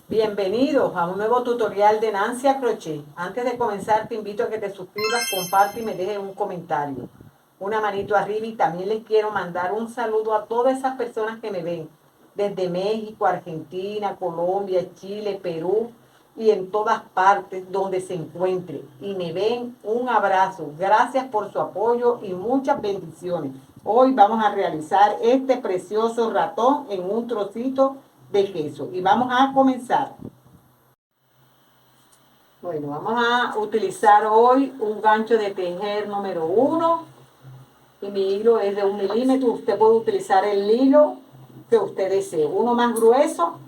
Bienvenidos a un nuevo tutorial de Nancia Crochet. Antes de comenzar te invito a que te suscribas, comparte y me dejes un comentario. Una manito arriba, y también les quiero mandar un saludo a todas esas personas que me ven desde México, Argentina, Colombia, Chile, Perú y en todas partes donde se encuentre. Y me ven, un abrazo. Gracias por su apoyo y muchas bendiciones. Hoy vamos a realizar este precioso ratón en un trocito de queso y vamos a comenzar. Bueno, vamos a utilizar hoy un gancho de tejer número 1 y mi hilo es de 1 milímetro. Usted puede utilizar el hilo que usted desee, uno más grueso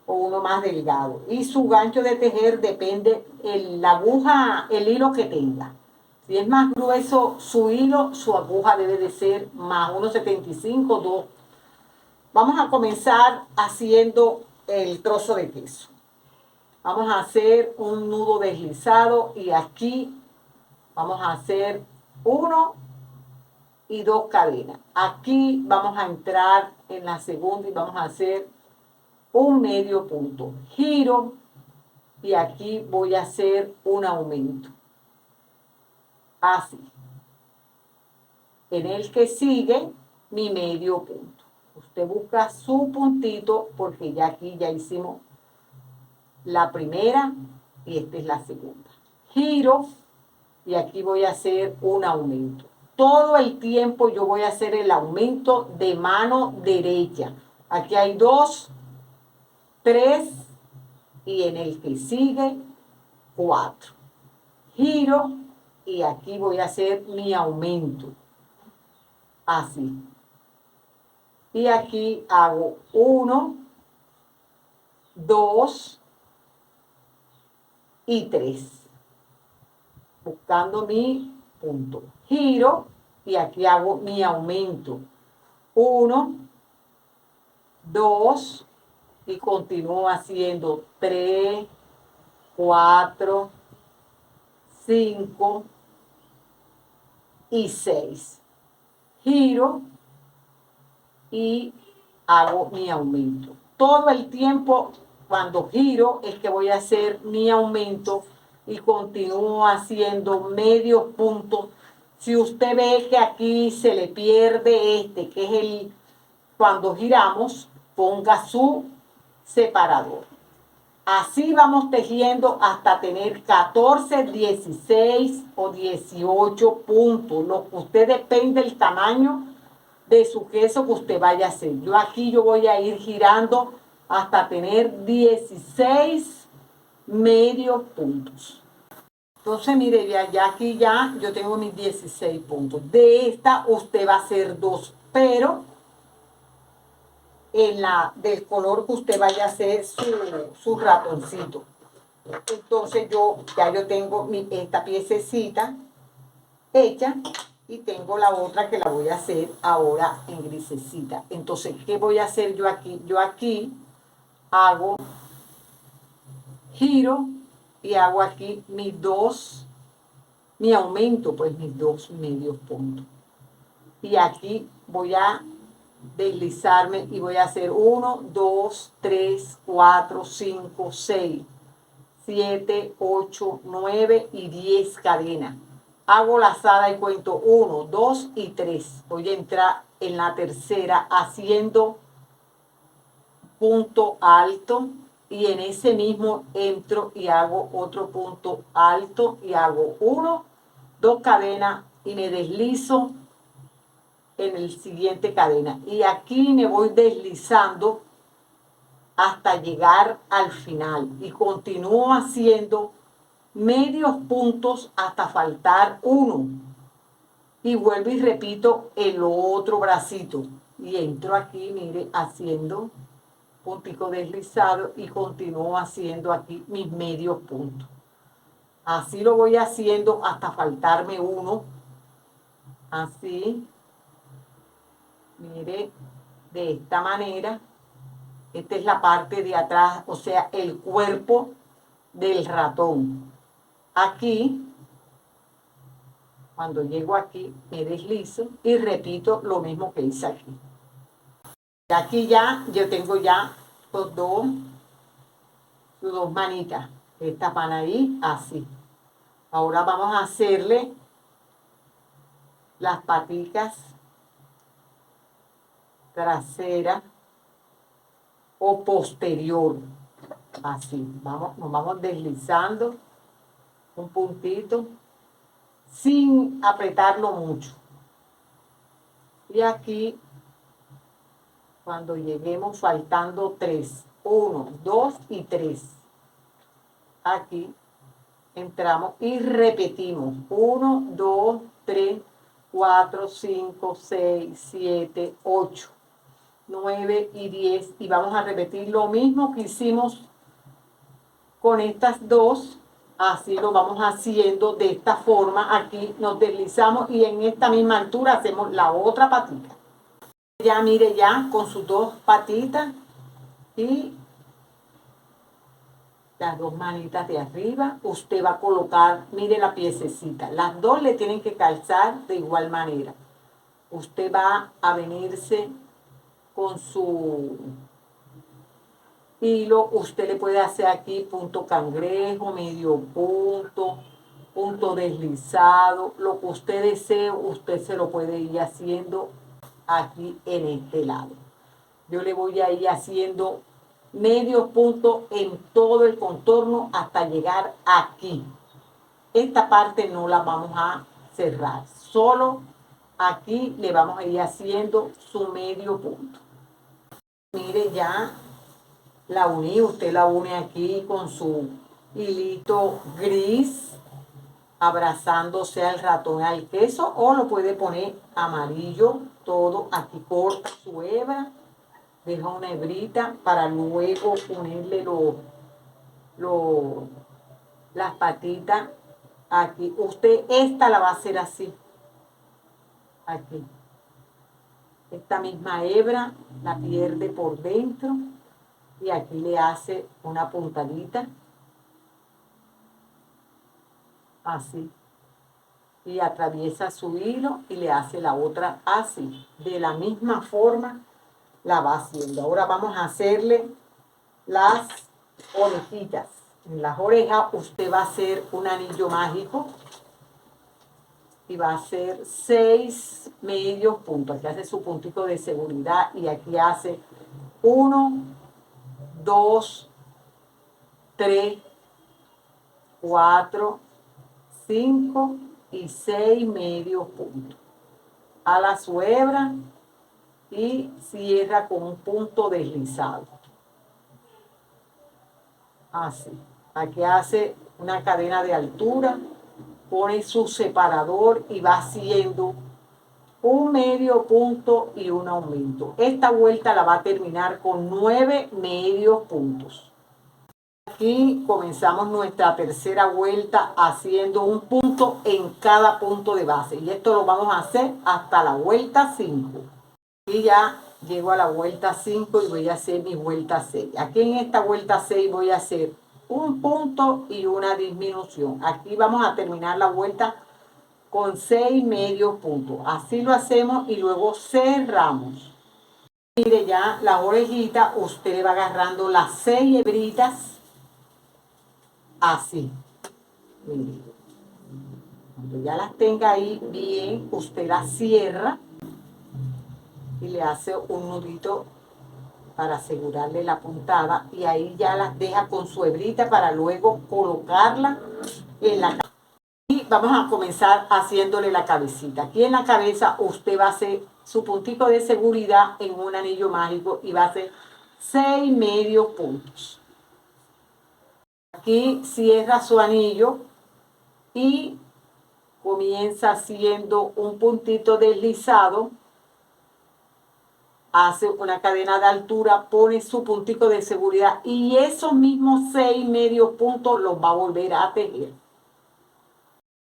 o uno más delgado, y su gancho de tejer depende la aguja, el hilo que tenga. Si es más grueso su hilo, su aguja debe de ser más 1,75, 2. Vamos a comenzar haciendo el trozo de queso. Vamos a hacer un nudo deslizado y aquí vamos a hacer 1 y 2 cadenas. Aquí vamos a entrar en la segunda y vamos a hacer un medio punto. Giro y aquí voy a hacer un aumento. Así. En el que sigue mi medio punto. Usted busca su puntito porque ya aquí ya hicimos la primera y esta es la segunda. Giro y aquí voy a hacer un aumento. Todo el tiempo yo voy a hacer el aumento de mano derecha. Aquí hay 2, 3 y en el que sigue 4. Giro y aquí voy a hacer mi aumento. Así. Y aquí hago 1, 2 y 3. Buscando mi punto. Giro y aquí hago mi aumento. 1, 2 y continúo haciendo 3, 4, 5 y 6. Giro y hago mi aumento. Todo el tiempo cuando giro es que voy a hacer mi aumento y continúo haciendo medio punto. Si usted ve que aquí se le pierde que es el cuando giramos, ponga su separador. Así vamos tejiendo hasta tener 14, 16 o 18 puntos. Lo que usted depende del tamaño de su queso que usted vaya a hacer. Yo aquí voy a ir girando hasta tener 16 medios puntos. Entonces, mire, ya aquí ya yo tengo mis 16 puntos. De esta usted va a hacer 2, pero en la del color que usted vaya a hacer su ratoncito. Entonces yo tengo esta piececita hecha y tengo la otra que la voy a hacer ahora en grisecita. Entonces, ¿qué voy a hacer yo aquí? Yo aquí hago giro y hago aquí mi aumento, pues mis 2 medios puntos. Y aquí voy a deslizarme y voy a hacer 1, 2, 3, 4, 5, 6, 7, 8, 9 y 10 cadenas. Hago lazada y cuento 1, 2 y 3. Voy a entrar en la tercera haciendo punto alto y en ese mismo entro y hago otro punto alto y hago 1, 2 cadenas y me deslizo en el siguiente cadena. Y aquí me voy deslizando hasta llegar al final y continúo haciendo medios puntos hasta faltar 1 y vuelvo y repito el otro bracito y entro aquí, mire, haciendo puntico deslizado y continúo haciendo aquí mis medios puntos. Así lo voy haciendo hasta faltarme 1, así, mire, de esta manera. Esta es la parte de atrás, o sea, el cuerpo del ratón. Aquí, cuando llego aquí, me deslizo y repito lo mismo que hice aquí. Y aquí ya, yo tengo ya los 2, tus dos manitas. Estas van ahí así. Ahora vamos a hacerle las paticas trasera o posterior. Así, nos vamos deslizando un puntito sin apretarlo mucho. Y aquí, cuando lleguemos faltando 3, 1, 2 y 3, aquí entramos y repetimos 1, 2, 3, 4, 5, 6, 7, 8, 9 y 10, y vamos a repetir lo mismo que hicimos con estas dos. Así lo vamos haciendo de esta forma. Aquí nos deslizamos y en esta misma altura hacemos la otra patita. Ya mire, ya con sus dos patitas y las dos manitas de arriba, usted va a colocar, mire la piececita, las dos le tienen que calzar de igual manera. Usted va a venirse con su hilo, usted le puede hacer aquí punto cangrejo, medio punto, punto deslizado, lo que usted desee, usted se lo puede ir haciendo aquí en este lado. Yo le voy a ir haciendo medio punto en todo el contorno hasta llegar aquí. Esta parte no la vamos a cerrar, solo aquí le vamos a ir haciendo su medio punto. Mire, ya la uní, usted la une aquí con su hilito gris, abrazándose al ratón al queso, o lo puede poner amarillo, todo. Aquí corta su hebra, deja una hebrita para luego ponerle las patitas aquí. Usted esta la va a hacer así, aquí. Esta misma hebra la pierde por dentro y aquí le hace una puntadita así, y atraviesa su hilo y le hace la otra así. De la misma forma la va haciendo. Ahora vamos a hacerle las orejitas. En las orejas usted va a hacer un anillo mágico y va a hacer 6 medios puntos. Aquí hace su puntito de seguridad y aquí hace 1, 2, 3, 4, 5 y 6 medios puntos. Ala su hebra y cierra con un punto deslizado. Así. Aquí hace una cadena de altura, pone su separador y va haciendo un medio punto y un aumento. Esta vuelta la va a terminar con 9 medios puntos. Aquí comenzamos nuestra tercera vuelta haciendo un punto en cada punto de base. Y esto lo vamos a hacer hasta la vuelta 5. Y ya llego a la vuelta 5 y voy a hacer mi vuelta 6. Aquí en esta vuelta 6 voy a hacer un punto y una disminución. Aquí vamos a terminar la vuelta con 6 medios puntos. Así lo hacemos y luego cerramos. Mire, ya la orejita, usted le va agarrando las 6 hebritas así. Mire. Cuando ya las tenga ahí bien, usted las cierra y le hace un nudito para asegurarle la puntada, y ahí ya las deja con su hebrita para luego colocarla en la cabeza. Y vamos a comenzar haciéndole la cabecita. Aquí en la cabeza usted va a hacer su puntito de seguridad en un anillo mágico y va a hacer 6 medios puntos. Aquí cierra su anillo y comienza haciendo un puntito deslizado, hace una cadena de altura, pone su puntito de seguridad y esos mismos 6 medios puntos los va a volver a tejer.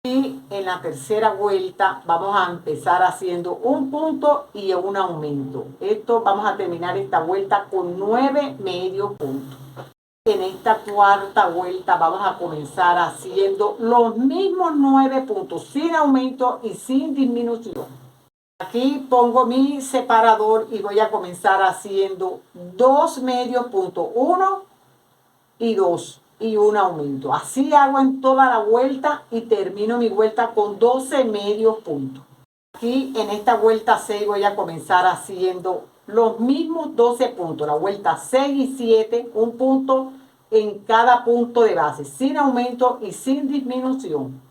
Y en la tercera vuelta vamos a empezar haciendo un punto y un aumento. Esto vamos a terminar esta vuelta con 9 medios puntos. En esta cuarta vuelta vamos a comenzar haciendo los mismos 9 puntos, sin aumento y sin disminución. Aquí pongo mi separador y voy a comenzar haciendo 2 medios puntos, 1 y 2 y un aumento. Así hago en toda la vuelta y termino mi vuelta con 12 medios puntos. Aquí en esta vuelta 6 voy a comenzar haciendo los mismos 12 puntos. La vuelta 6 y 7, un punto en cada punto de base, sin aumento y sin disminución.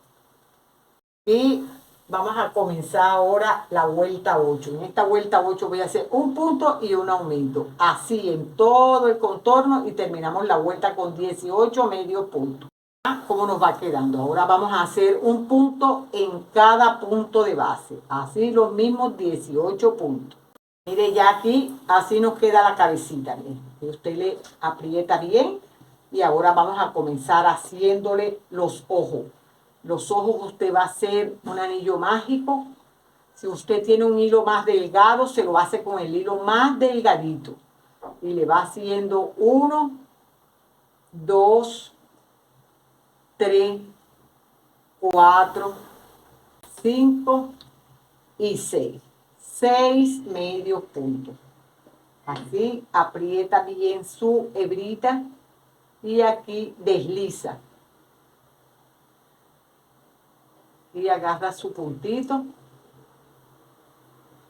Y vamos a comenzar ahora la vuelta 8. En esta vuelta 8 voy a hacer un punto y un aumento. Así en todo el contorno y terminamos la vuelta con 18 medios puntos. ¿Cómo nos va quedando? Ahora vamos a hacer un punto en cada punto de base. Así los mismos 18 puntos. Mire ya aquí, así nos queda la cabecita. Mire. Usted le aprieta bien y ahora vamos a comenzar haciéndole los ojos. Los ojos usted va a hacer un anillo mágico. Si usted tiene un hilo más delgado, se lo hace con el hilo más delgadito. Y le va haciendo 1, 2, 3, 4, 5 y 6. 6 medios puntos. Así aprieta bien su hebrita y aquí desliza. Y agarra su puntito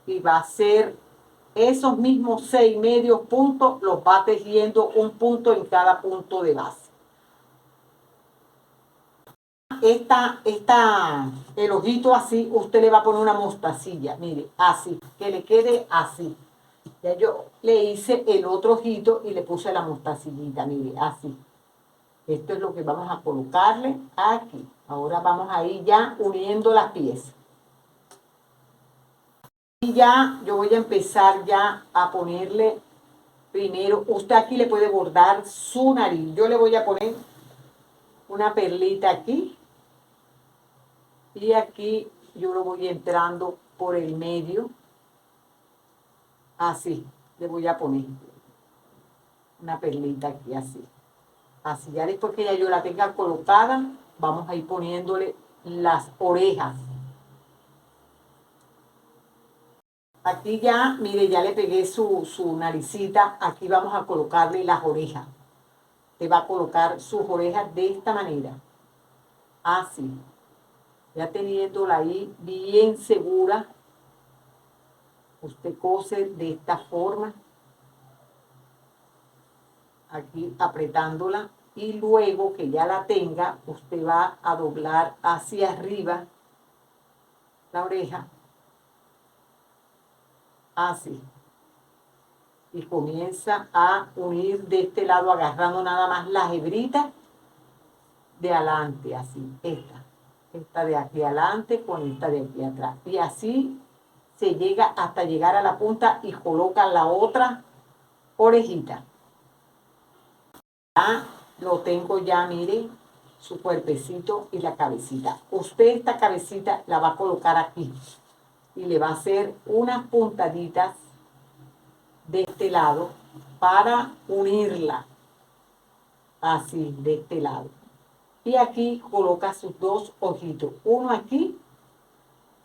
y va a hacer esos mismos 6 medios puntos, los va tejiendo un punto en cada punto de base. El ojito así, usted le va a poner una mostacilla, mire, así, que le quede así. Ya yo le hice el otro ojito y le puse la mostacillita, mire, así. Esto es lo que vamos a colocarle aquí. Ahora vamos a ir ya uniendo las piezas. Y ya yo voy a empezar ya a ponerle primero, usted aquí le puede bordar su nariz. Yo le voy a poner una perlita aquí. Y aquí yo lo voy entrando por el medio. Así, le voy a poner una perlita aquí, así. Así, ya después que ya yo la tenga colocada, vamos a ir poniéndole las orejas. Aquí ya, mire, ya le pegué su naricita. Aquí vamos a colocarle las orejas. Te va a colocar sus orejas de esta manera. Así. Ya teniéndola ahí bien segura, usted cose de esta forma. Aquí apretándola. Y luego que ya la tenga, usted va a doblar hacia arriba la oreja. Así. Y comienza a unir de este lado, agarrando nada más las hebritas de adelante, así. Esta de aquí adelante con esta de aquí atrás. Y así se llega hasta llegar a la punta y coloca la otra orejita. Ya lo tengo ya, mire, su cuerpecito y la cabecita. Usted esta cabecita la va a colocar aquí y le va a hacer unas puntaditas de este lado para unirla. Así, de este lado. Y aquí coloca sus dos ojitos. Uno aquí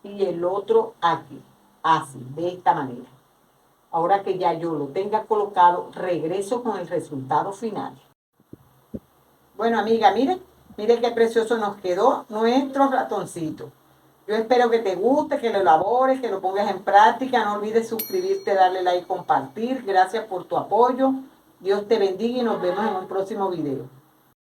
y el otro aquí. Así, de esta manera. Ahora que ya yo lo tenga colocado, regreso con el resultado final. Bueno, amiga, miren qué precioso nos quedó nuestro ratoncito. Yo espero que te guste, que lo elabores, que lo pongas en práctica. No olvides suscribirte, darle like, compartir. Gracias por tu apoyo. Dios te bendiga y nos vemos en un próximo video.